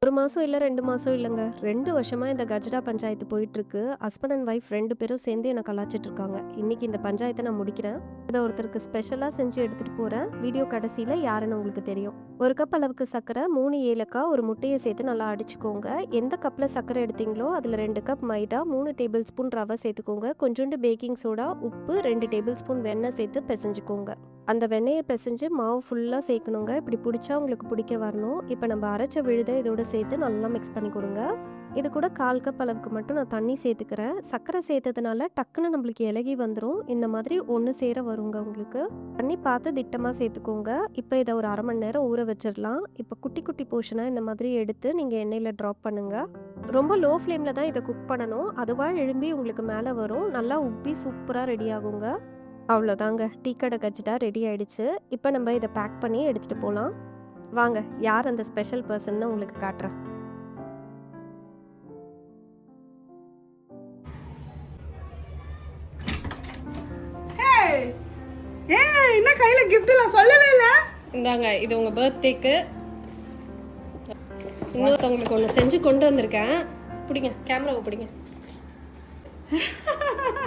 1 மாசம் இல்ல 2 மாசம் இல்லங்க. 2 வருஷமா இந்த கஜடா பஞ்சாயத்து போயிட்டுருக்கு. ஹஸ்பண்ட் அண்ட் வைஃப் 2 பேரும் சேர்ந்து என்ன கலாய்ச்சிட்டு இருக்காங்க. இன்னைக்கு இந்த பஞ்சாயத்த நான் முடிக்கிறேன். இத ஒருத்தருக்கு ஸ்பெஷலா செஞ்சு எடுத்துட்டு போறேன். வீடியோ கடைசியில யாருன்னு உங்களுக்கு தெரியும். 1 கப் அளவுக்கு சர்க்கரை, 3 ஏலக்காய், ஒரு முட்டைய சேர்த்து நல்லா அடிச்சுக்கோங்க. எந்த கப்ல சர்க்கரை எடுத்தீங்களோ அதுல 2 கப் மைதா, 3 டேபிள் ஸ்பூன் ரவை சேர்த்துக்கோங்க. கொஞ்சோண்டு பேக்கிங் சோடா, உப்பு, 2 டேபிள் ஸ்பூன் வெண்ணெய் சேர்த்து பிசைஞ்சுக்கோங்க. அந்த வெண்ணெயை பிசைஞ்சு மாவு ஃபுல்லாக சேர்க்கணுங்க. இப்படி பிடிச்சா உங்களுக்கு பிடிக்க வரணும். இப்போ நம்ம அரைச்ச விழுதை இதோட சேர்த்து நல்லா மிக்ஸ் பண்ணி கொடுங்க. இது கூட 1/4 கப் அளவுக்கு மட்டும் நான் தண்ணி சேர்த்துக்கிறேன். சர்க்கரை சேர்த்ததுனால டக்குன்னு நம்மளுக்கு இலகி வந்துடும். இந்த மாதிரி ஒன்று சேர வருங்க உங்களுக்கு. தண்ணி பார்த்து திட்டமாக சேர்த்துக்கோங்க. இப்போ இதை ஒரு 1/2 மணி நேரம் ஊற வச்சிடலாம். இப்போ குட்டி குட்டி போர்ஷனாக இந்த மாதிரி எடுத்து நீங்கள் எண்ணெயில் ட்ராப் பண்ணுங்கள். ரொம்ப லோ ஃப்ளேமில் தான் இதை குக் பண்ணணும். அதுவாக எழும்பி உங்களுக்கு மேலே வரும். நல்லா உப்பி சூப்பராக ரெடி ஆகுங்க. அவ்வளோதாங்க, டீ கடை கஜ்டா ரெடி ஆயிடுச்சு. இப்போ நம்ம இதை பேக் பண்ணி எடுத்துகிட்டு போகலாம். வாங்க, யார் அந்த ஸ்பெஷல் பர்சன்னு உங்களுக்கு காட்டுறேன். என்ன கையில gift எல்லாம் சொல்லவே இல்ல. இந்தாங்க, இது உங்க பர்த்டேக்கு இன்னொருத்தவங்களுக்கு ஒன்று செஞ்சு கொண்டு வந்திருக்கேன். பிடிங்க, கேமராவை பிடிங்க.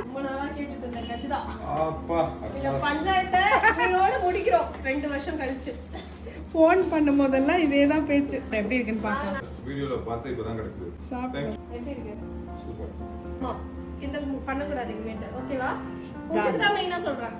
ரொம்ப நாளா கேட்டுட்டு இருந்தேன் கஜ்டா. இந்த பஞ்சாயத்தை இதோட முடிக்கிறோம் 2 வருஷம் கழிச்சு. ஃபோன் பண்ணும் போதெல்லாம் இதே தான் பேச்சு. எப்படி இருக்குன்னு பார்க்கலாம். வீடியோல பார்த்து இப்பதான் கிடைச்சது. சாப்பிடு. எப்படி இருக்கு? சூப்பர். கிண்டல் பண்ணக்கூடாது இனிமேட்டு, ஓகேவா? உங்களுக்கு தான் மெயினா சொல்றேன்.